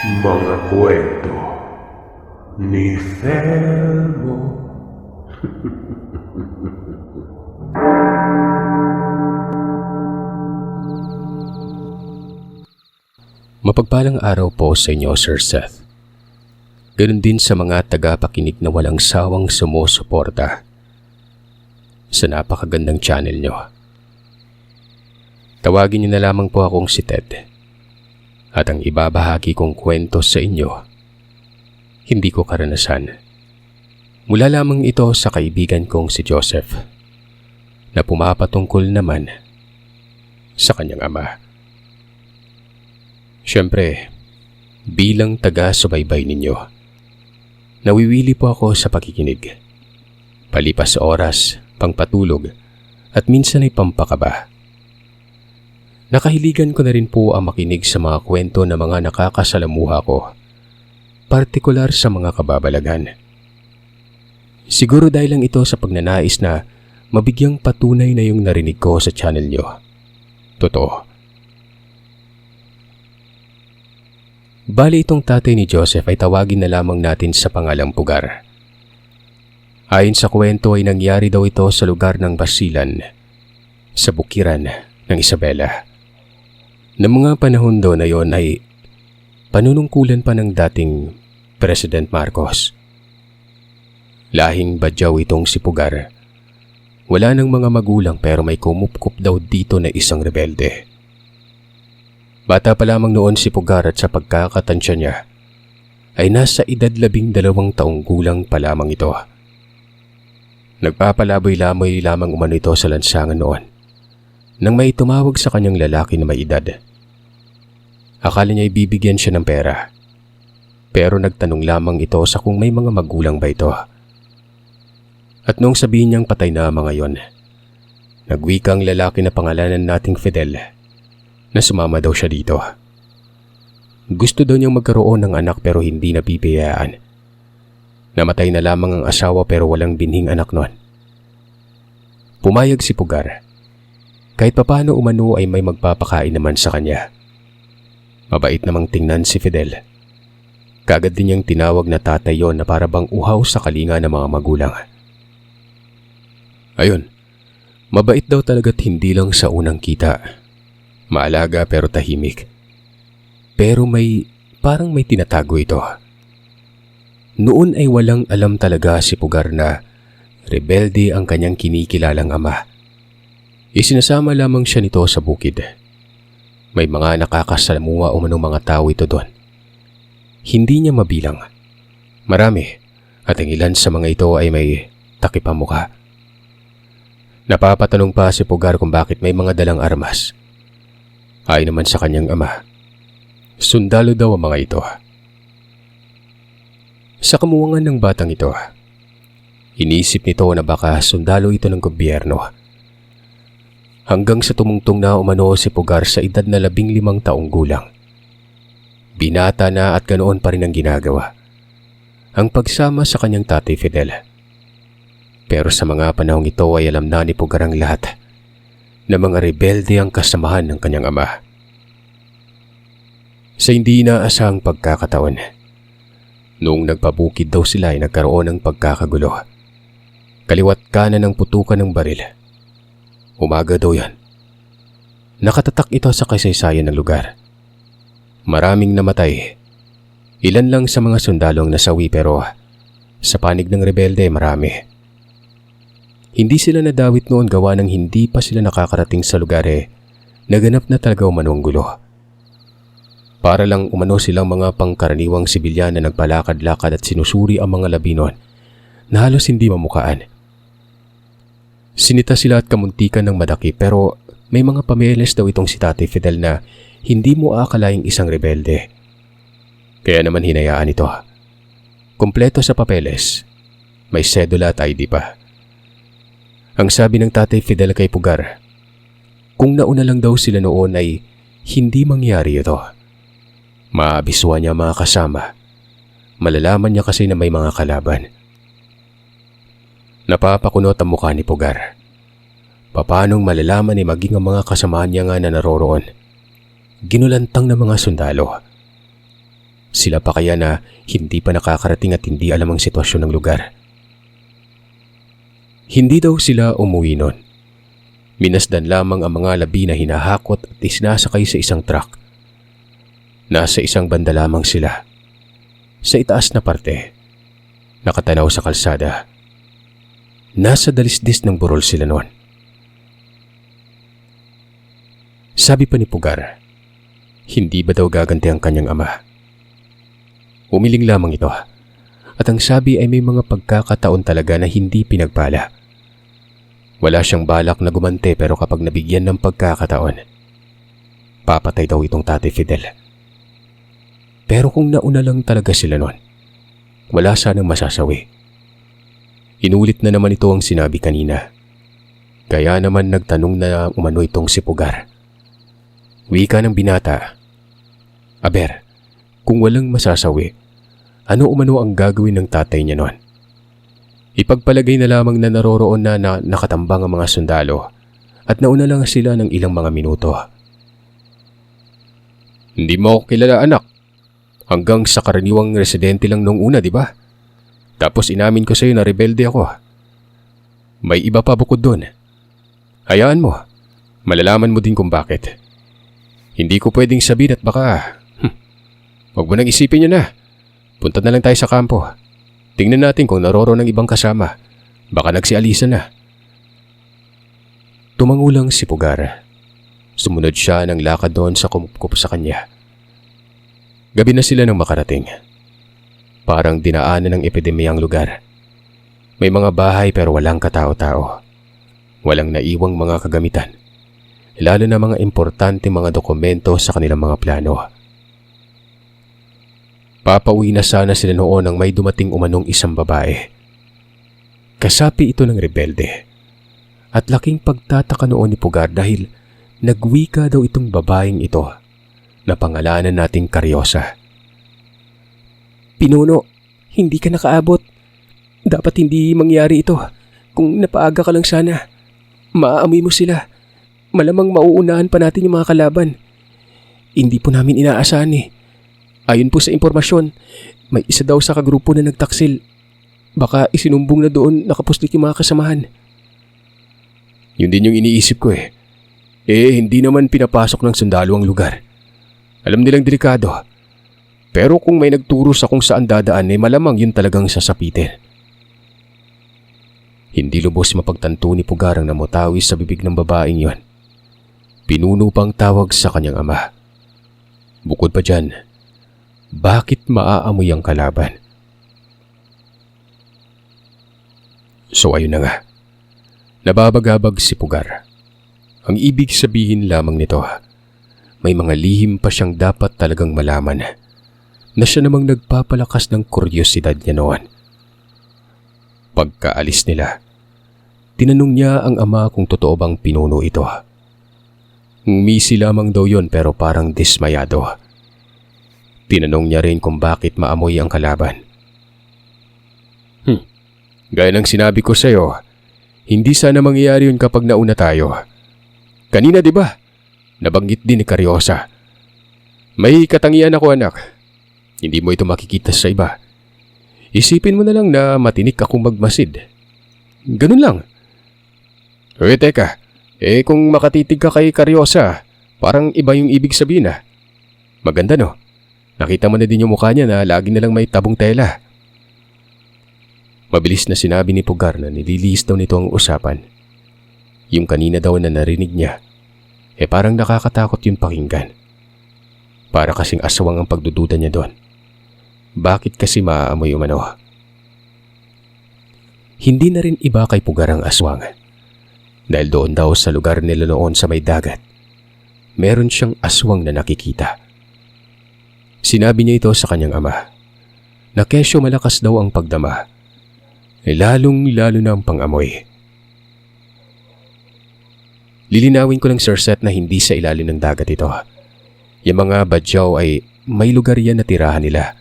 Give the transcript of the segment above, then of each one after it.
Mga kwento ni Fermo. Mapagpalang araw po sa inyo, Sir Seth. Ganon din sa mga tagapakinig na walang sawang sumusuporta sa napakagandang channel nyo. Tawagin niyo na lamang po akong si Ted. At ang ibabahagi kong kwento sa inyo, hindi ko karanasan. Mula lamang ito sa kaibigan kong si Joseph, na pumapatungkol naman sa kanyang ama. Siyempre, bilang taga-subaybay ninyo, nawiwili po ako sa pakikinig. Palipas oras, pangpatulog, at minsan ay pampakaba. Nakahiligan ko na rin po ang makinig sa mga kwento ng mga nakakasalamuha ko, partikular sa mga kababalagan. Siguro dahil lang ito sa pagnanais na mabigyang patunay na yung narinig ko sa channel nyo. Totoo. Bali itong tatay ni Joseph ay tawagin na lamang natin sa pangalang Pugar. Ayon sa kwento ay nangyari daw ito sa lugar ng Basilan, sa bukiran ng Isabela. Noong mga panahon doon na yon ay panunungkulan pa ng dating President Marcos. Lahing Badyaw itong si Pugar. Wala ng mga magulang pero may kumupkup daw dito na isang rebelde. Bata pa lamang noon si Pugar at sa pagkakatansya niya ay nasa edad 12 taong gulang pa lamang ito. Nagpapalaboy-lamoy lamang umano ito sa lansangan noon nang may tumawag sa kanyang lalaki na may edad. Akala niya ibibigyan siya ng pera. Pero nagtanong lamang ito sa kung may mga magulang ba ito. At noong sabihin niyang patay na mga yon, nagwikang lalaki na pangalanan nating Fidel na sumama daw siya dito. Gusto daw niyang magkaroon ng anak pero hindi napipiyayaan. Namatay na lamang ang asawa pero walang binhing anak noon. Pumayag si Pugar. Kahit papano umano ay may magpapakain naman sa kanya. Mabait namang tingnan si Fidel. Kagad din niyang tinawag na tatay yon na para bang uhaw sa kalinga ng mga magulang. Ayun, mabait daw talaga't hindi lang sa unang kita. Maalaga pero tahimik. Pero parang may tinatago ito. Noon ay walang alam talaga si Pugar na rebelde ang kanyang kinikilalang ama. Isinasama lamang siya nito sa bukid. May mga nakakasalamuha umanong mga tao ito doon. Hindi niya mabilang. Marami at ang ilan sa mga ito ay may takip ang mukha. Napapatanong pa si Pugar kung bakit may mga dalang armas. Ayon naman sa kanyang ama, sundalo daw ang mga ito. Sa kamuwangan ng batang ito, inisip nito na baka sundalo ito ng gobyerno. Hanggang sa tumungtong na umano si Pugar sa edad na 15 taong gulang. Binata na at ganoon pa rin ang ginagawa. Ang pagsama sa kanyang tatay Fidel. Pero sa mga panahong ito ay alam na ni Pugar ang lahat na mga rebelde ang kasamahan ng kanyang ama. Sa hindi inaasahang pagkakataon, noong nagpabukid daw sila ay nagkaroon ng pagkakagulo. Kaliwat kanan ng putukan ng baril. Umaga daw yan. Nakatatak ito sa kasaysayan ng lugar. Maraming namatay. Ilan lang sa mga sundalong nasawi pero sa panig ng rebelde marami. Hindi sila nadawit noon gawa ng hindi pa sila nakakarating sa lugar naganap na talaga umano ang gulo. Para lang umano silang mga pangkaraniwang sibilyan na nagpalakad-lakad at sinusuri ang mga labi noon na halos hindi mamukaan. Sinita sila at kamuntikan ng madaki pero may mga pameles daw itong si Tatay Fidel na hindi mo akalaing isang rebelde. Kaya naman hinayaan ito. Kompleto sa papeles. May sedula at ID pa. Ang sabi ng Tatay Fidel kay Pugar, kung nauna lang daw sila noon ay hindi mangyari ito. Maabiswa niya mga kasama. Malalaman niya kasi na may mga kalaban. Napapakunot ang mukha ni Pugar. Papanong malalaman ni maging ang mga kasamahan niya nga na naroroon. Ginulantang ng mga sundalo. Sila pa kaya na hindi pa nakakarating at hindi alam ang sitwasyon ng lugar. Hindi daw sila umuwi nun. Minasdan lamang ang mga labi na hinahakot at isinasakay sa isang truck. Nasa isang banda lamang sila. Sa itaas na parte, nakatanaw sa kalsada. Nasa dalisdis ng burol sila noon. Sabi pa ni Pugar, hindi ba daw gaganti ang kanyang ama? Umiling lamang ito at ang sabi ay may mga pagkakataon talaga na hindi pinagpala. Wala siyang balak na gumante pero kapag nabigyan ng pagkakataon, papatay daw itong Tate Fidel. Pero kung nauna lang talaga sila noon, wala sanang masasawi. Inulit na naman ito ang sinabi kanina. Kaya naman nagtanong na umano itong si Pugar. Wika ng binata, Aber, kung walang masasawi, ano umano ang gagawin ng tatay niya noon? Ipagpalagay na lamang na naroroon na nakatambang ang mga sundalo at nauna lang sila ng ilang mga minuto. Hindi mo ako kilala, anak. Hanggang sa karaniwang residente lang nung una, di ba? Tapos inamin ko sa iyo na rebelde ako. May iba pa bukod doon. Hayaan mo. Malalaman mo din kung bakit. Hindi ko pwedeng sabihin at baka... Huwag mo nang isipin yun na. Punta na lang tayo sa kampo. Tingnan natin kung naroroon ng ibang kasama. Baka nagsialisan na. Tumangulang si Pugar. Sumunod siya ng lakad doon sa kumupkup sa kanya. Gabi na sila nang makarating. Parang dinaanan ng epidemya ang lugar. May mga bahay pero walang katao-tao. Walang naiwang mga kagamitan. Lalo na mga importante mga dokumento sa kanilang mga plano. Papauwi na sana sila noon nang may dumating umanong isang babae. Kasapi ito ng rebelde. At laking pagtataka noon ni Pugar dahil nagwika daw itong babaeng ito na pangalanan nating Karyosa. Pinuno, hindi ka nakaabot. Dapat hindi mangyari ito. Kung napaaga ka lang sana, maaamoy mo sila. Malamang mauunahan pa natin yung mga kalaban. Hindi po namin inaasahan eh. Ayon po sa impormasyon, may isa daw sa kagrupo na nagtaksil. Baka isinumbong na doon nakapuslit yung mga kasamahan. Yun din yung iniisip ko eh. Hindi naman pinapasok ng sundalo ang lugar. Alam nilang delikado. Pero kung may nagturo sa kung saan dadaan malamang yun talagang sasapitin. Hindi lubos mapagtanto ni Pugar ang namutawi sa bibig ng babaeng yon. Pinuno pang tawag sa kanyang ama. Bukod pa dyan, bakit maaamoy ang kalaban? So ayun na nga. Nababagabag si Pugar. Ang ibig sabihin lamang nito, may mga lihim pa siyang dapat talagang malaman na siya namang nagpapalakas ng kuryosidad niya noon. Pagkaalis nila, tinanong niya ang ama kung totoo bang pinuno ito. Ngumisi lamang daw yon pero parang dismayado. Tinanong niya rin kung bakit maamoy ang kalaban. Gaya ng sinabi ko sa'yo, hindi sana mangyayari yun kapag nauna tayo. Kanina di ba? Nabanggit din ni Karyosa. May katangian ako anak. Hindi mo ito makikita sa iba. Isipin mo na lang na matinik akong magmasid. Ganun lang. Teka. Kung makatitig ka kay Karyosa, parang iba yung ibig sabihin ah. Maganda no? Nakita mo na din yung mukha niya na lagi na lang may tabong tela. Mabilis na sinabi ni Pugar na nililihis daw nito ang usapan. Yung kanina daw na narinig niya, parang nakakatakot yung pakinggan. Para kasing aswang ang pagdududa niya doon. Bakit kasi maaamoy umano? Hindi na rin iba kay Pugar ang aswang. Dahil doon daw sa lugar nila noon sa may dagat, meron siyang aswang na nakikita. Sinabi niya ito sa kanyang ama, na kesyo malakas daw ang pagdama, lalong-lalo na ang pangamoy. Lilinawin ko lang Sir Seth na hindi sa ilalim ng dagat ito. Yung mga badyaw ay may lugar yan na tirahan nila.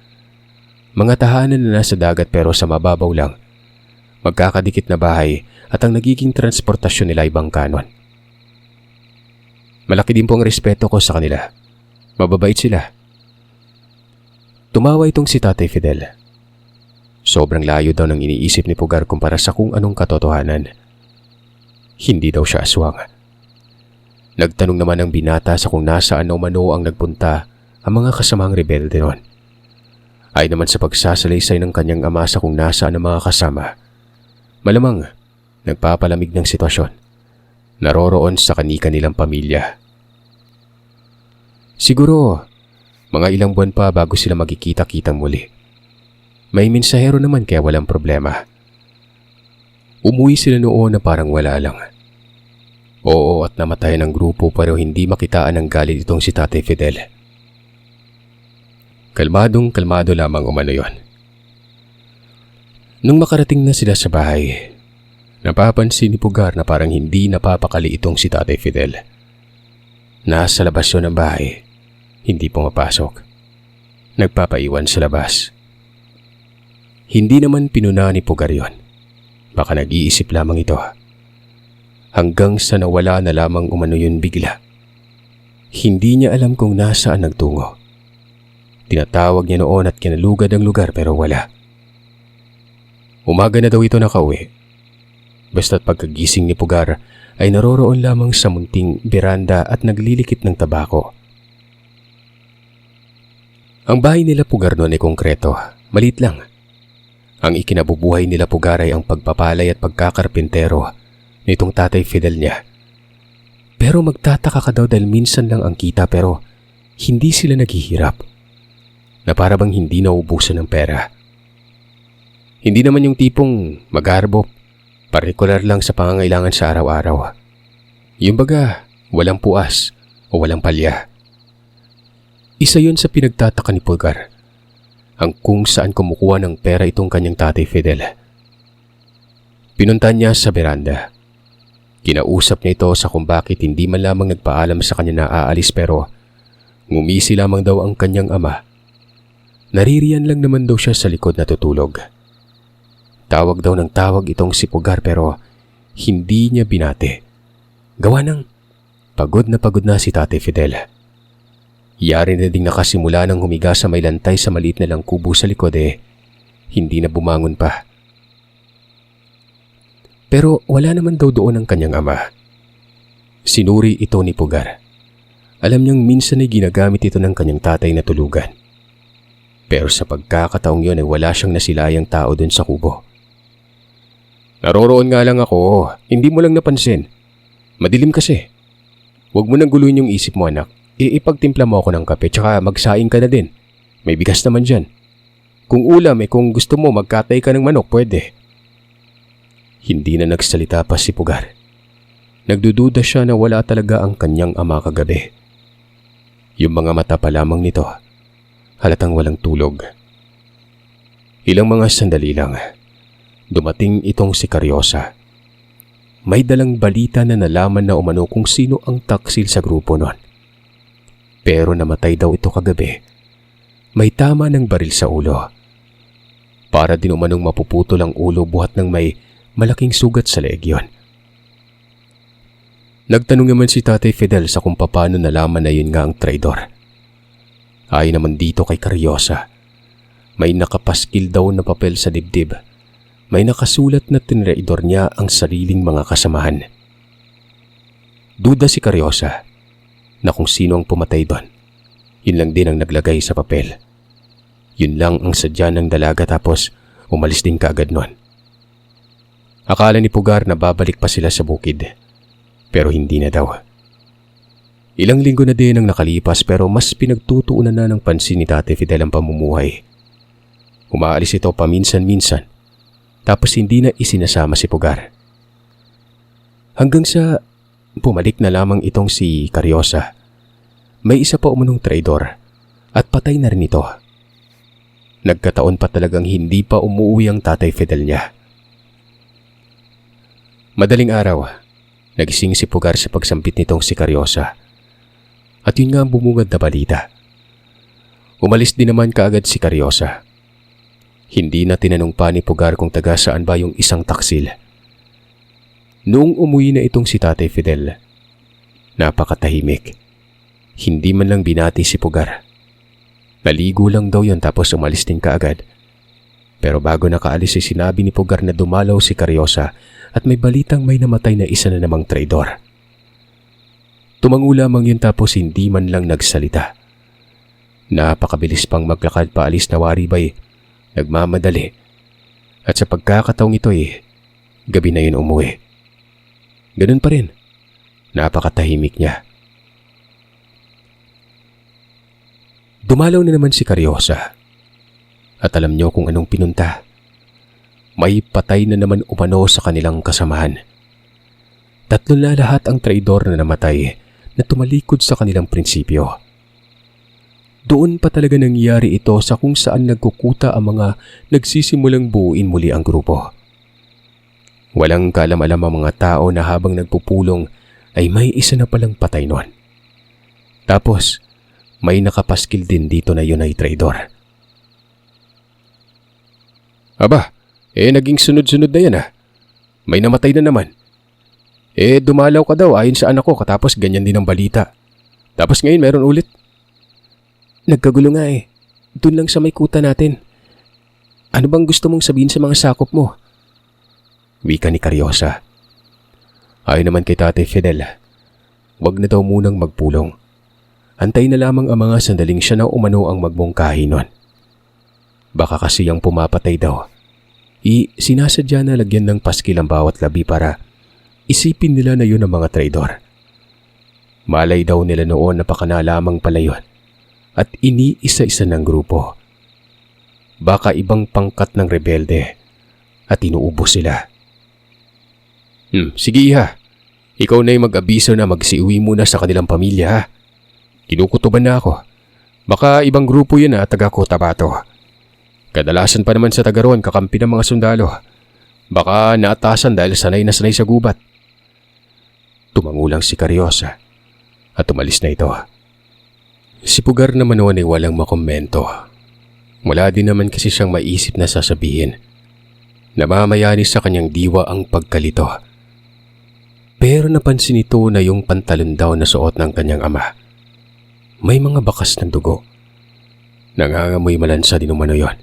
Mga tahanan na nasa dagat pero sa mababaw lang. Magkakadikit na bahay at ang nagiging transportasyon nila ay bangkanon. Malaki din po ang respeto ko sa kanila. Mababait sila. Tumawa itong si Tatay Fidel. Sobrang layo daw ng iniisip ni Pugar kumpara sa kung anong katotohanan. Hindi daw siya aswang. Nagtanong naman ang binata sa kung nasaan o mano ang nagpunta ang mga kasamang rebelde noon. Ay naman sa pagsasalaysay ng kanyang ama sa kung nasaan ang mga kasama. Malamang nagpapalamig ng sitwasyon. Naroroon sa kani-kanilang pamilya. Siguro, mga ilang buwan pa bago sila magkikita-kitang muli. May mensahero naman kaya walang problema. Umuwi sila noon na parang wala lang. Oo, at namatayan ang grupo pero hindi makitaan ng galit itong si Tatay Fidel. Kalmadong-kalmado lamang umano yon. Nung makarating na sila sa bahay, napapansin ni Pugar na parang hindi napapakali itong si Tatay Fidel. Nasa labas yun ng bahay, hindi pumapasok. Nagpapaiwan sa labas. Hindi naman pinuna ni Pugar yon. Baka nag-iisip lamang ito. Hanggang sa nawala na lamang umano yun bigla. Hindi niya alam kung nasaan nagtungo. Tinatawag niya noon at kinalugad ang lugar pero wala. Umaga na daw ito nakauwi. Basta't pagkagising ni Pugar ay naroroon lamang sa munting beranda at naglilikit ng tabako. Ang bahay nila Pugar noon ay konkreto, maliit lang. Ang ikinabubuhay nila Pugar ay ang pagpapalay at pagkakarpintero nitong Tatay Fidel niya. Pero magtataka ka daw dahil minsan lang ang kita pero hindi sila naghihirap. Na para bang hindi naubusan ng pera. Hindi naman yung tipong magarbop, partikular lang sa pangangailangan sa araw-araw. Yung baga, walang puas o walang palya. Isa yun sa pinagtataka ni Pugar. Ang kung saan kumukuha ng pera itong kanyang Tatay Fidel. Pinunta niya sa beranda. Kinausap niya ito sa kung bakit hindi man lamang nagpaalam sa kanya na aalis pero ngumisi lamang daw ang kanyang ama. Naririyan lang naman daw siya sa likod na tutulog. Tawag daw ng tawag itong si Pugar pero hindi niya binate. Gawa ng pagod na si Tatay Fidel. Yari na ding nakasimula ng humiga sa may lantay sa maliit na lang kubo sa likod hindi na bumangon pa. Pero wala naman daw doon ang kanyang ama. Sinuri ito ni Pugar. Alam niyang minsan ay ginagamit ito ng kanyang tatay na tulugan. Pero sa pagkakataong yun ay wala siyang nasilayang tao dun sa kubo. Naroroon nga lang ako, hindi mo lang napansin. Madilim kasi. Huwag mo nang guluhin yung isip mo anak. Ipagtimpla mo ako ng kape tsaka magsaing ka na din. May bigas naman dyan. Kung ulam kung gusto mo magkatay ka ng manok pwede. Hindi na nagsalita pa si Pugar. Nagdududa siya na wala talaga ang kanyang ama kagabi. Yung mga mata pa lamang nito, halatang walang tulog. Ilang mga sandali lang, dumating itong si Caryosa. May dalang balita na nalaman na umano kung sino ang taksil sa grupo nun. Pero namatay daw ito kagabi. May tama ng baril sa ulo. Para din umanong mapuputol ang ulo buhat ng may malaking sugat sa leeg yun. Nagtanong naman si Tatay Fidel sa kung paano nalaman na yun nga ang traidor. Ayon naman dito kay Caryosa, may nakapaskil daw na papel sa dibdib. May nakasulat na tinraidor niya ang sariling mga kasamahan. Duda si Caryosa na kung sino ang pumatay doon. Yun lang din ang naglagay sa papel. Yun lang ang sadya ng dalaga tapos umalis din kaagad nun. Akala ni Pugar na babalik pa sila sa bukid. Pero hindi na daw. Ilang linggo na din ang nakalipas pero mas pinagtutuunan na ng pansin ni Tatay Fidel ang pamumuhay. Umaalis ito paminsan-minsan tapos hindi na isinasama si Pugar. Hanggang sa bumalik na lamang itong si Caryosa. May isa pa umunong traidor at patay na rin ito. Nagkataon pa talagang hindi pa umuwi ang Tatay Fidel niya. Madaling araw, nagising si Pugar sa pagsampit nitong si Caryosa. At yun nga ang bumungad na balita. Umalis din naman kaagad si Caryosa. Hindi na tinanong pa ni Pugar kung taga saan ba yung isang taksil. Noong umuwi na itong si Tatay Fidel, napakatahimik. Hindi man lang binati si Pugar. Naligo lang daw yon tapos umalis din kaagad. Pero bago nakaalis ay sinabi ni Pugar na dumalaw si Caryosa at may balitang may namatay na isa na namang traidor. Tumango lamang yun tapos hindi man lang nagsalita. Napakabilis pang maglakad paalis na Waribay, nagmamadali. At sa pagkakataong ito gabi na yun umuwi. Ganun pa rin, napakatahimik niya. Dumalaw na naman si Caryosa. At alam niyo kung anong pinunta. May patay na naman umano sa kanilang kasamahan. 3 na lahat ang traidor na namatay na tumalikod sa kanilang prinsipyo. Doon pa talaga nangyari ito sa kung saan nagkukuta ang mga nagsisimulang buuin muli ang grupo. Walang kaalam-alam ang mga tao na habang nagpupulong ay may isa na palang patay noon. Tapos, may nakapaskil din dito na yun ay traidor. Aba, naging sunod-sunod na yan May namatay na naman. Dumalaw ka daw ayon sa anak ko katapos ganyan din ang balita. Tapos ngayon meron ulit. Nagkagulo nga Doon lang sa may kuta natin. Ano bang gusto mong sabihin sa mga sakop mo? Wika ni Caryosa. Ayon naman kay Tatay Fidel, wag na daw munang magpulong. Antay na lamang ang mga sandaling siya na umano ang magmungkahi nun. Baka kasi ang pumapatay daw. Sinasadya na lagyan ng paskil ang bawat labi para isipin nila na yun ang mga traidor. Malay daw nila noon na pakana lamang pala yun at iniisa-isa ng grupo. Baka ibang pangkat ng rebelde at inuubos sila. Sige ikaw na yung mag-abiso na magsiuwi muna sa kanilang pamilya Kinukutuban na ako. Baka ibang grupo yun taga Cotabato. Kadalasan pa naman sa taga roon kakampi ng mga sundalo. Baka naatasan dahil sanay na sanay sa gubat. Tumangulang si Caryosa at umalis na ito. Si Pugar naman noon ay walang makomento. Wala din naman kasi siyang maisip na sasabihin. Namamayani sa kanyang diwa ang pagkalito. Pero napansin ito na yung pantalon daw na suot ng kanyang ama. May mga bakas ng dugo. Nangangamoy malansa din umano yon.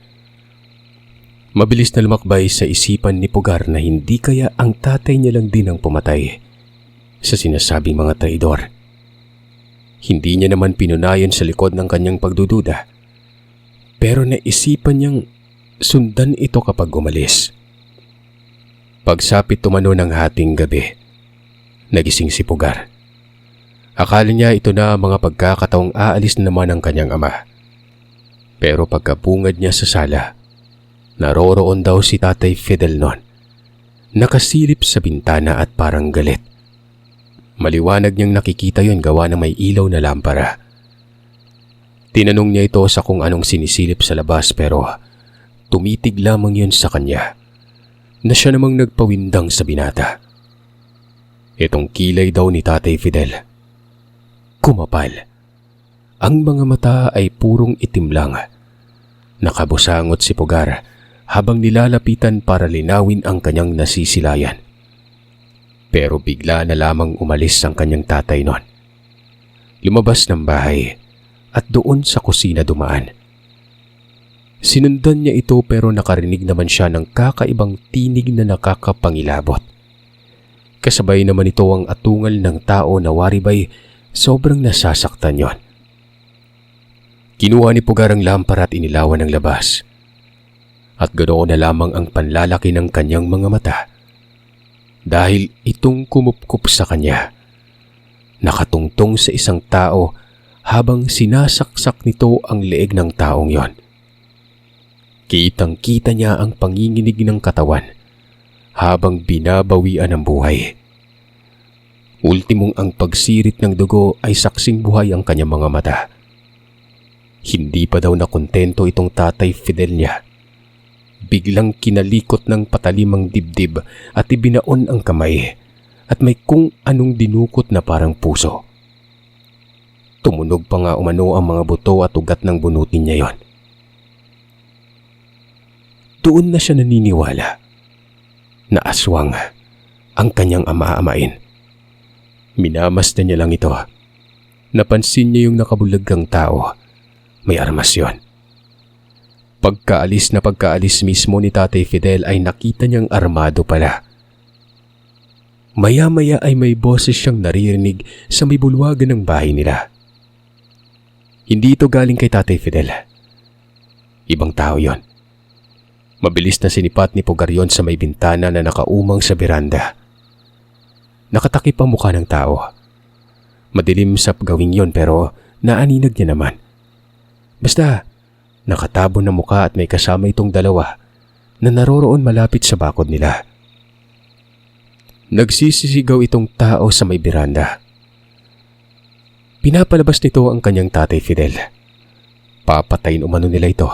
Mabilis na lumakbay sa isipan ni Pugar na hindi kaya ang tatay niya lang din ang pumatay sa sinasabing mga traidor. Hindi niya naman pinunayan sa likod ng kanyang pagdududa. Pero naisipan niyang sundan ito kapag umalis. Pagsapit umano ng hating gabi, nagising si Pugar. Akala niya ito na mga pagkakataong aalis na naman ang kanyang ama. Pero pagkabungad niya sa sala, naroroon daw si Tatay Fidel noon. Nakasilip sa bintana at parang galit. Maliwanag niyang nakikita yon gawa ng may ilaw na lampara. Tinanong niya ito sa kung anong sinisilip sa labas pero tumitig lamang yun sa kanya na siya namang nagpawindang sa binata. Itong kilay daw ni Tatay Fidel. Kumapal. Ang mga mata ay purong itim lang. Nakabusangot si Pugar habang nilalapitan para linawin ang kanyang nasisilayan. Pero bigla na lamang umalis ang kanyang tatay noon. Lumabas ng bahay at doon sa kusina dumaan. Sinundan niya ito pero nakarinig naman siya ng kakaibang tinig na nakakapangilabot. Kasabay naman ito ang atungal ng tao na waribay sobrang nasasaktan yon. Kinuha ni Pugar ang lampara at inilawan ng labas. At ganoon na lamang ang panlalaki ng kanyang mga mata. Dahil itong kumupkup sa kanya. Nakatungtong sa isang tao habang sinasaksak nito ang leeg ng taong yon. Kitang-kita niya ang panginginig ng katawan habang binabawian ng buhay. Ultimong ang pagsirit ng dugo ay saksing buhay ang kanyang mga mata. Hindi pa daw nakontento itong Tatay Fidel niya. Biglang kinalikot ng patalimang dibdib at ibinaon ang kamay at may kung anong dinukot na parang puso. Tumunog pa nga umano ang mga buto at ugat ng bunutin niya yon. Doon na siya naniniwala na aswang ang kanyang ama-amain. Minamasdan niya lang ito. Napansin niya yung nakabulaggang tao may armas yon. Pagkaalis mismo ni Tatay Fidel ay nakita niyang armado pala. Maya-maya ay may boses siyang naririnig sa may bulwagan ng bahay nila. Hindi ito galing kay Tatay Fidel. Ibang tao yon. Mabilis na sinipat ni Pugar yon sa may bintana na nakaumang sa beranda. Nakatakip ang mukha ng tao. Madilim sa gawing yon pero naaninag niya naman. Basta nakatabon na mukha at may kasama itong dalawa na naroroon malapit sa bakod nila. Nagsisisigaw itong tao sa may beranda. Pinapalabas nito ang kanyang Tatay Fidel. Papatayin umano nila ito.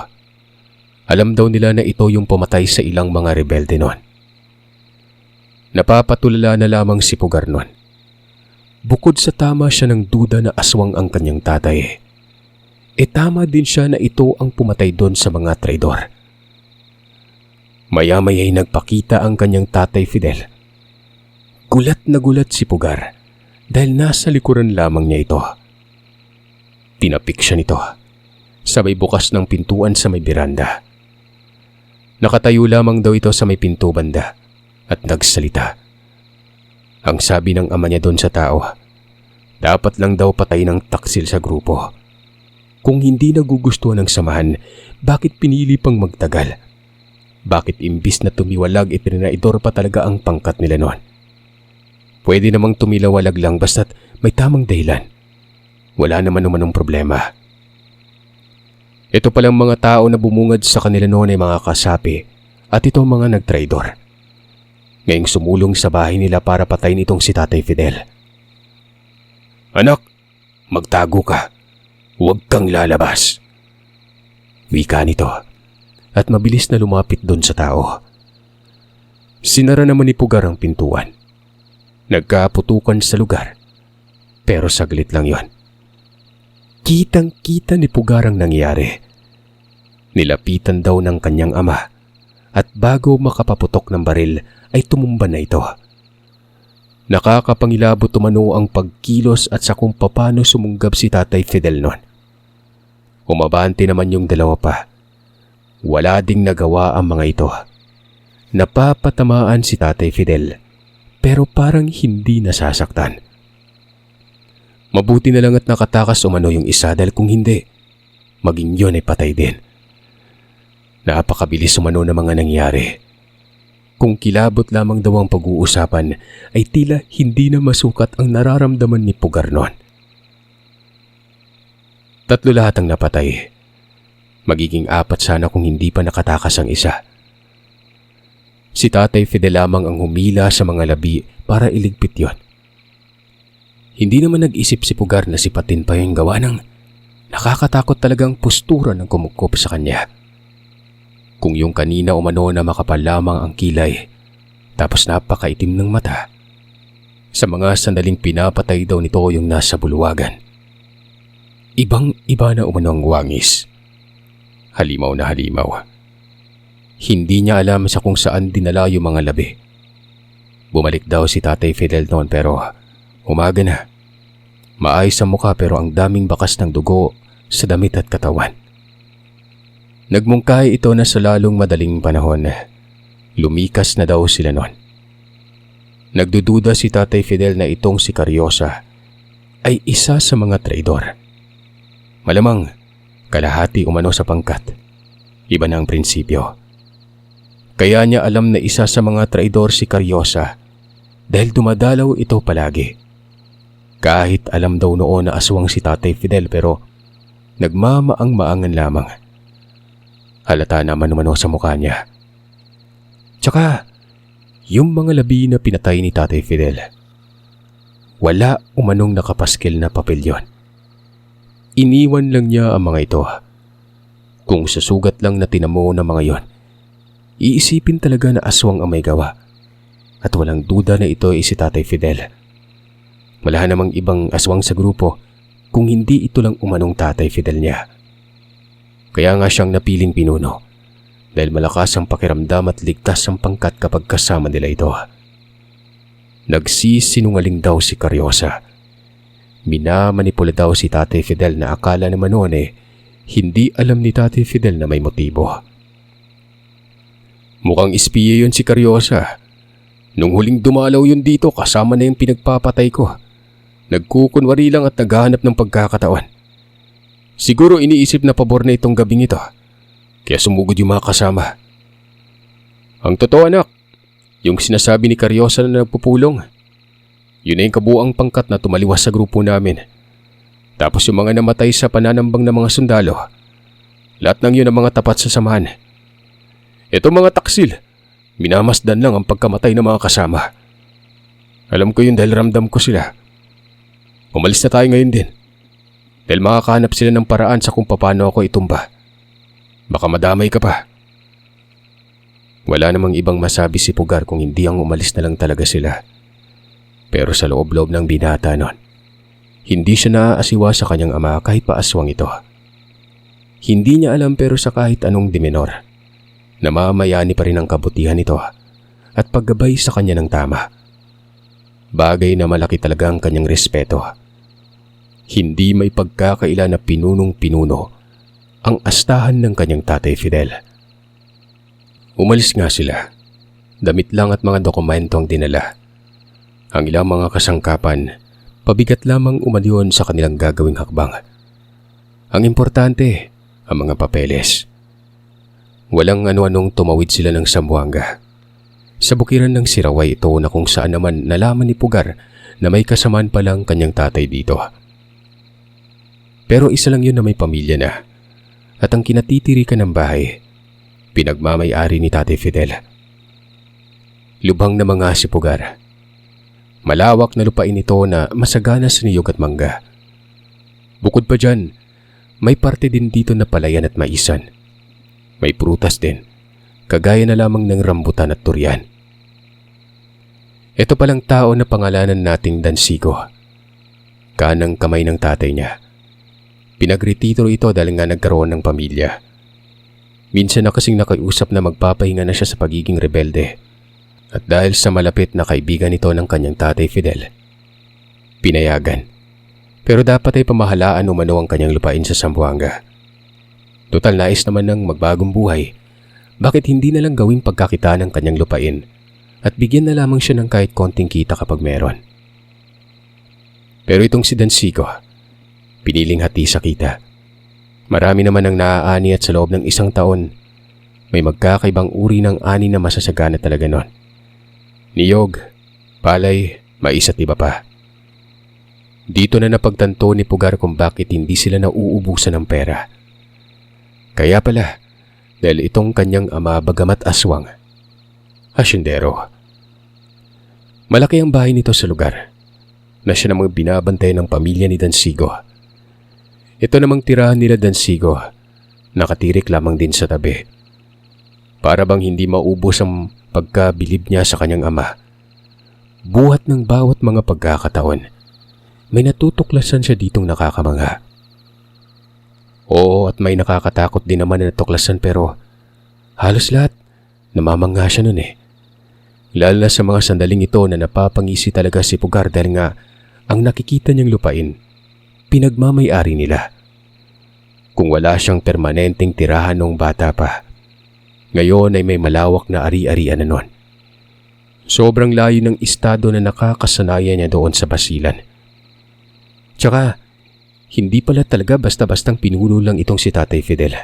Alam daw nila na ito yung pumatay sa ilang mga rebelde noon. Napapatulala na lamang si Pugar noon. Bukod sa tama siya ng duda na aswang ang kanyang tatay, tama din siya na ito ang pumatay doon sa mga traidor. Maya-maya'y nagpakita ang kanyang Tatay Fidel. Gulat na gulat si Pugar dahil nasa likuran lamang niya ito. Tinapik siya nito. Sabay bukas ng pintuan sa may beranda. Nakatayo lamang daw ito sa may pinto banda at nagsalita. Ang sabi ng ama niya doon sa tao, dapat lang daw patay ng taksil sa grupo. Kung hindi nagugustuhan ng samahan, bakit pinili pang magtagal? Bakit imbis na tumiwalag itinaidor pa talaga ang pangkat nila noon? Pwede namang tumilawalag lang basta't may tamang dahilan. Wala naman umanong problema. Ito palang mga tao na bumungad sa kanila noon ay mga kasapi at ito mga nagtraidor. Ngayong sumulong sa bahay nila para patayin itong si Tatay Fidel. Anak, magtago ka. Huwag kang lalabas. Wika nito at mabilis na lumapit doon sa tao. Sinara naman ni Pugar ang pintuan. Nagkaputukan sa lugar. Pero saglit lang yon. Kitang-kita ni Pugar ang nangyari. Nilapitan daw ng kanyang ama at bago makapaputok ng baril ay tumumba na ito. Nakakapangilabot umano ang pagkilos at sa kung paano sumunggab si Tatay Fidel noon. Umabante naman yung dalawa pa. Wala ding nagawa ang mga ito. Napapatamaan si Tatay Fidel pero parang hindi nasasaktan. Mabuti na lang at nakatakas umano yung isa dahil kung hindi, maging yun ay patay din. Napakabilis umano na mga nangyari. Kung kilabot lamang daw ang pag-uusapan ay tila hindi na masukat ang nararamdaman ni Pugar noon. 3 lahat ang napatay. Magiging 4 sana kung hindi pa nakatakas ang isa. Si Tatay Fidel lamang ang humila sa mga labi para iligpit yon. Hindi naman nag-isip si Pugar na sipatin pa yung gawa ng nakakatakot talagang postura ng kumukup sa kanya. Kung yung kanina umano na makapal lamang ang kilay, tapos napakaitim ng mata, sa mga sandaling pinapatay daw nito yung nasa bulwagan. Ibang-iba na umano ang wangis. Halimaw na halimaw. Hindi niya alam sa kung saan dinala yung mga labi. Bumalik daw si Tatay Fidel noon pero umaga na. Maayos ang mukha pero ang daming bakas ng dugo sa damit at katawan. Nagmungkahi ito na sa lalong madaling panahon. Lumikas na daw sila noon. Nagdududa si Tatay Fidel na itong si Carriosa ay isa sa mga traidor. Malamang kalahati umano sa pangkat. Iba na ang prinsipyo. Kaya niya alam na isa sa mga traidor si Carriosa dahil dumadalaw ito palagi. Kahit alam daw noon na aswang si Tatay Fidel pero nagmamaang-maangan lamang. Halata naman umano sa mukha niya. Tsaka, yung mga labi na pinatay ni Tatay Fidel, wala umanong nakapaskil na papel yon. Iniwan lang niya ang mga ito. Kung sa sugat lang na tinamo ng mga yon, iisipin talaga na aswang ang may gawa. At walang duda na ito ay si Tatay Fidel. Wala namang ibang aswang sa grupo kung hindi ito lang umanong Tatay Fidel niya. Kaya nga siyang napiling pinuno dahil malakas ang pakiramdam at ligtas ang pangkat kapag kasama nila ito. Nagsisinungaling daw si Carriosa. Minamanipula daw si Tatay Fidel na akala naman noon hindi alam ni Tatay Fidel na may motibo. Mukhang espiya yun si Caryosa. Nung huling dumalaw yun dito kasama na yung pinagpapatay ko. Nagkukunwari lang at naghahanap ng pagkakataon. Siguro iniisip na pabor na itong gabing ito. Kaya sumugod yung mga kasama. Ang totoo anak, yung sinasabi ni Caryosa na nagpupulong, yun na yung kabuang pangkat na tumaliwas sa grupo namin. Tapos yung mga namatay sa pananambang ng mga sundalo, lahat ng yun ang mga tapat sa samahan. Itong mga taksil, minamasdan lang ang pagkamatay ng mga kasama. Alam ko yun dahil ramdam ko sila. Umalis na tayo ngayon din. Dahil makakahanap sila ng paraan sa kung paano ako itumba. Baka madamay ka pa. Wala namang ibang masabi si Pugar kung hindi ang umalis na lang talaga sila. Pero sa loob-loob ng binata nun, hindi siya naaasiwa sa kanyang ama kahit pa aswang ito. Hindi niya alam pero sa kahit anong dimenor, namamayani pa rin ang kabutihan nito at paggabay sa kanya ng tama. Bagay na malaki talaga ang kanyang respeto. Hindi may pagkakaila na pinunong-pinuno ang astahan ng kanyang Tatay Fidel. Umalis nga sila. Damit lang at mga dokumento ang dinala. Ang ilang mga kasangkapan, pabigat lamang umalyon sa kanilang gagawing hakbang. Ang importante, ang mga papeles. Walang ano-anong tumawid sila ng Zamboanga. Sa bukiran ng Siraway ito na kung saan naman nalaman ni Pugar na may kasamaan palang kanyang tatay dito. Pero isa lang yun na may pamilya na. At ang kinatitirikan ng bahay, pinagmamay-ari ni Tatay Fidel. Lubhang na mga si Pugar. Malawak na lupain ito na masagana sa niyog at mangga. Bukod pa dyan, may parte din dito na palayan at maisan. May prutas din, kagaya na lamang ng rambutan at durian. Ito palang tao na pangalanan nating Dansigo. Kanang kamay ng tatay niya. Pinagretiro ito dahil nga nagkaroon ng pamilya. Minsan na kasing nakiusap na magpapahinga na siya sa pagiging rebelde. At dahil sa malapit na kaibigan ito ng kanyang Tatay Fidel, pinayagan. Pero dapat ay pamahalaan umano ang kanyang lupain sa Zamboanga. Total nais naman ng magbagong buhay, bakit hindi na lang gawing pagkakitaan ng kanyang lupain at bigyan na lamang siya ng kahit konting kita kapag meron. Pero itong si Dansigo, piniling hati sa kita. Marami naman ang naaani at sa loob ng isang taon, may magkakaibang uri ng ani na masasagana talaga nun. Niyog, palay, mais at iba pa. Dito na napagtanto ni Pugar kung bakit hindi sila nauubusan ng pera. Kaya pala, dahil itong kanyang ama bagamat aswang, hasyendero. Malaki ang bahay nito sa lugar, na siya namang binabantay ng pamilya ni Dansigo. Ito namang tirahan nila Dansigo, nakatirik lamang din sa tabi. Para bang hindi maubos ang pagkabilib niya sa kanyang ama. Buhat ng bawat mga pagkakataon, may natutuklasan siya ditong nakakamangha. Oo, at may nakakatakot din naman na natuklasan pero halos lahat namamangha siya nun eh. Lalo na sa mga sandaling ito na napapangisi talaga si Pugar dahil nga ang nakikita niyang lupain, pinagmamay-ari nila. Kung wala siyang permanenteng tirahan nung bata pa, ngayon ay may malawak na ari-arian na nun. Sobrang layo ng estado na nakakasanayan niya doon sa Basilan. Tsaka, hindi pala talaga basta-bastang pinuno lang itong si Tatay Fidel.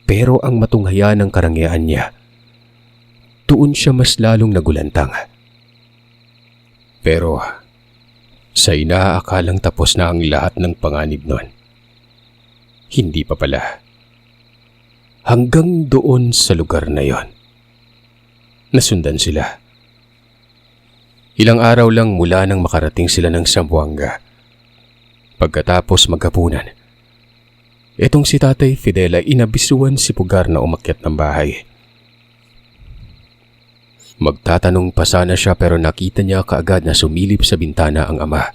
Pero ang matunghaya ng karangyaan niya, doon siya mas lalong nagulantang. Pero, sa inaakalang tapos na ang lahat ng panganib nun, hindi pa pala. Hanggang doon sa lugar na yon, nasundan sila. Ilang araw lang mula nang makarating sila ng Zamboanga. Pagkatapos maghapunan, etong si Tatay Fidel ay inabisuan si Pugar na umakyat ng bahay. Magtatanong pa sana siya pero nakita niya kaagad na sumilip sa bintana ang ama.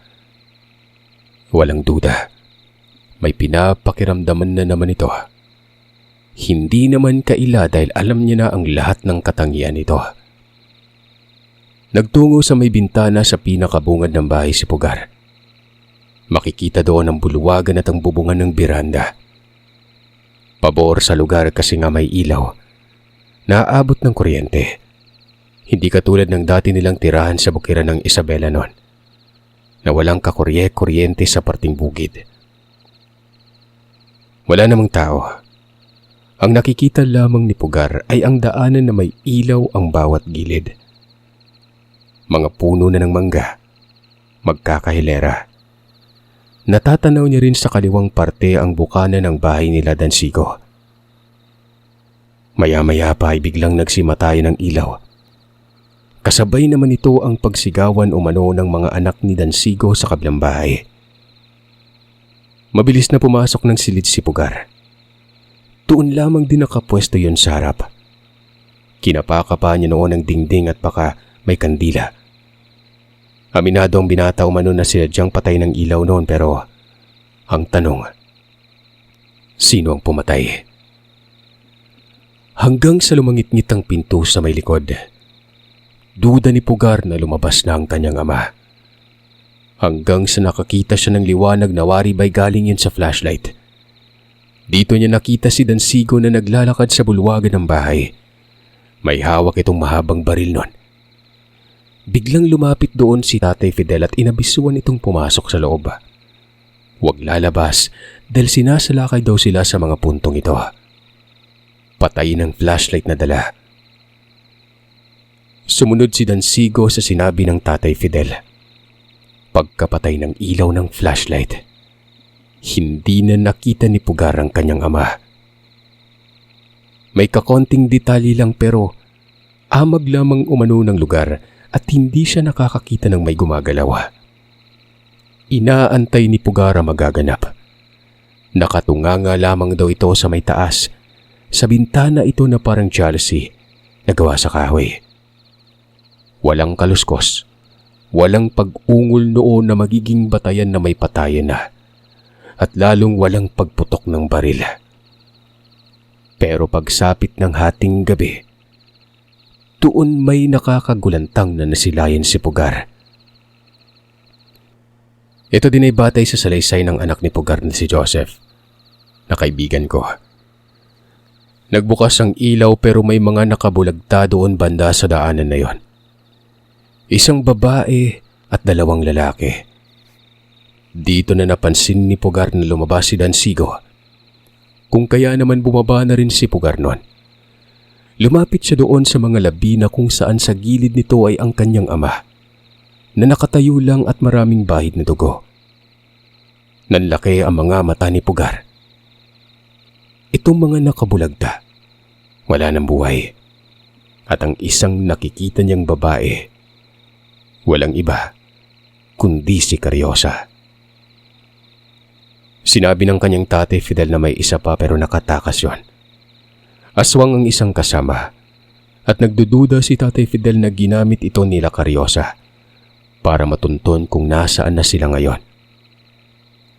Walang duda, may pinapakiramdaman na naman ito. Hindi naman kaila dahil alam niya na ang lahat ng katangian nito. Nagtungo sa may bintana sa pinakabungad ng bahay si Pugar. Makikita doon ang buluwagan at ang bubungan ng biranda. Pabor sa lugar kasi nga may ilaw. Naaabot ng kuryente. Hindi katulad ng dati nilang tirahan sa bukiran ng Isabela noon, na walang kuryente sa parting bukid. Wala namang tao. Ang nakikita lamang ni Pugar ay ang daanan na may ilaw ang bawat gilid. Mga puno na ng mangga, magkakahilera. Natatanaw niya rin sa kaliwang parte ang bukana ng bahay nila Dansigo. Maya-maya pa ay biglang nagsimatay ng ilaw. Kasabay naman ito ang pagsigawan umano ng mga anak ni Dansigo sa kabilang bahay. Mabilis na pumasok ng silid si Pugar. Doon lamang din nakapwesto yun sa harap. Kinapaka pa niya noon ang dingding at baka may kandila. Aminado ang binata umano na sinadyang patay ng ilaw noon, pero ang tanong, sino ang pumatay? Hanggang sa lumangit-ngit ang pinto sa may likod, duda ni Pugar na lumabas na ang kanyang ama. Hanggang sa nakakita siya ng liwanag na waribay galing yun sa flashlight. Dito niya nakita si Dansigo na naglalakad sa bulwagan ng bahay. May hawak itong mahabang baril nun. Biglang lumapit doon si Tatay Fidel at inabisuan itong pumasok sa loob. Huwag lalabas dahil sinasalakay daw sila sa mga puntong ito. Patayin ang flashlight na dala. Sumunod si Dansigo sa sinabi ng Tatay Fidel. Pagkapatay ng ilaw ng flashlight, hindi na nakita ni Pugar ang kanyang ama. May kakonting detalye lang pero amag lamang umano ng lugar at hindi siya nakakakita ng may gumagalaw. Inaantay ni Pugar ang magaganap. Nakatunganga lamang daw ito sa may taas, sa bintana ito na parang jalousie na gawa sa kahoy. Walang kaluskos. Walang pag-ungol noon na magiging batayan na may patayan na, at lalong walang pagputok ng baril. Pero pagsapit ng hating gabi, doon may nakakagulantang na nasilayan si Pugar. Ito din ay batay sa salaysay ng anak ni Pugar na si Joseph, na kaibigan ko. Nagbukas ang ilaw pero may mga nakabulagta doon banda sa daanan na yon. Isang babae at dalawang lalaki. Dito na napansin ni Pugar na lumabas si Dansigo. Kung kaya naman bumaba na rin si Pugar noon. Lumapit siya doon sa mga labi na kung saan sa gilid nito ay ang kanyang ama, na nakatayo lang at maraming bahid na dugo. Nanlaki ang mga mata ni Pugar. Itong mga nakabulagta, wala ng buhay. At ang isang nakikita niyang babae, walang iba, kundi si Cariosa. Sinabi ng kanyang Tatay Fidel na may isa pa pero nakatakas yon. Aswang ang isang kasama at nagdududa si Tatay Fidel na ginamit ito nila Cariosa para matunton kung nasaan na sila ngayon.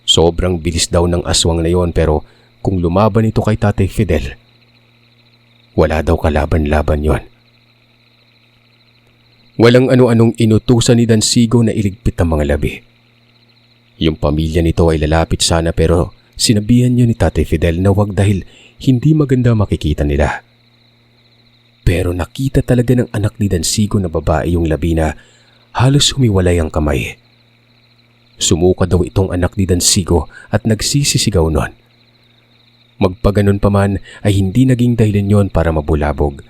Sobrang bilis daw ng aswang na yon pero kung lumaban ito kay Tatay Fidel, wala daw kalaban-laban yon. Walang ano-anong inutusan ni Dansigo na iligpit ang mga labi. Yung pamilya nito ay lalapit sana pero sinabihan niya ni Tatay Fidel na wag dahil hindi maganda makikita nila. Pero nakita talaga ng anak ni Dansigo na babae yung labi na halos humiwalay ang kamay. Sumuka daw itong anak ni Dansigo at nagsisisigaw nun. Magpaganon pa man ay hindi naging dahilan yon para mabulabog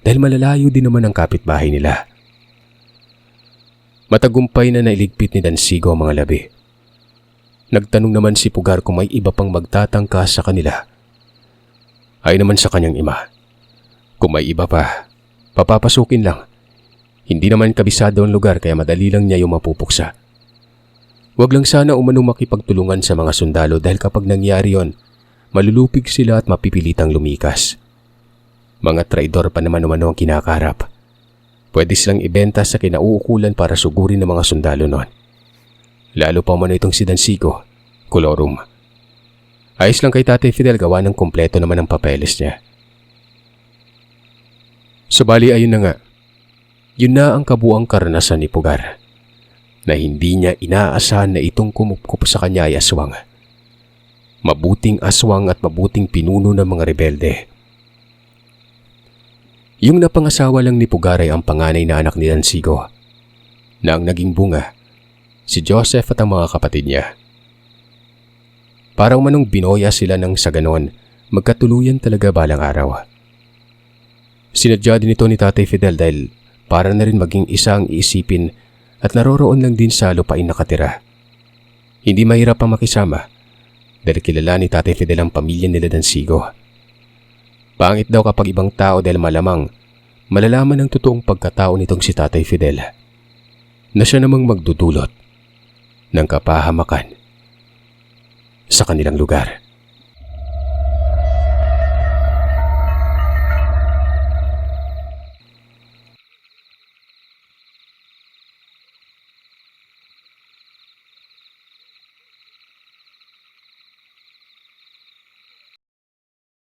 dahil malalayo din naman ang kapitbahay nila. Matagumpay na nailigpit ni Dansigo ang mga labi. Nagtanong naman si Pugar kung may iba pang magtatangkas sa kanila. Ay naman sa kanyang ima. Kung may iba pa, papapasukin lang. Hindi naman kabisado ang lugar kaya madali lang niya yung mapupuksa. Huwag lang sana umanong makipagtulungan sa mga sundalo dahil kapag nangyari yon, malulupig sila at mapipilitang lumikas. Mga traidor pa naman umano ang kinakaharap. Pwede silang ibenta sa kinauukulan para sugurin ng mga sundalo noon. Lalo pa man itong si Dansigo, kolorum. Ayos lang kay Tatay Fidel gawa ng kompleto naman ang papeles niya. Subali ayun na nga, yun na ang kabuang karanasan ni Pugar, na hindi niya inaasahan na itong kumupkup sa kanya ay aswang. mabuting aswang at mabuting pinuno ng mga rebelde. Yung napangasawa lang ni Pugaray ang panganay na anak ni Dansigo, na ang naging bunga, si Joseph at ang mga kapatid niya. Parang manong binoya sila ng sa ganon, magkatuluyan talaga balang araw. Sinadya din ito ni Tatay Fidel dahil para na rin maging isa ang iisipin at naroroon lang din sa lupain nakatira. Hindi mahirap ang makisama dahil kilala ni Tatay Fidel ang pamilya nila Dansigo. Pangit daw kapag ibang tao dahil malamang malalaman ang totoong pagkatao nitong si Tatay Fidel na siya namang magdudulot ng kapahamakan sa kanilang lugar.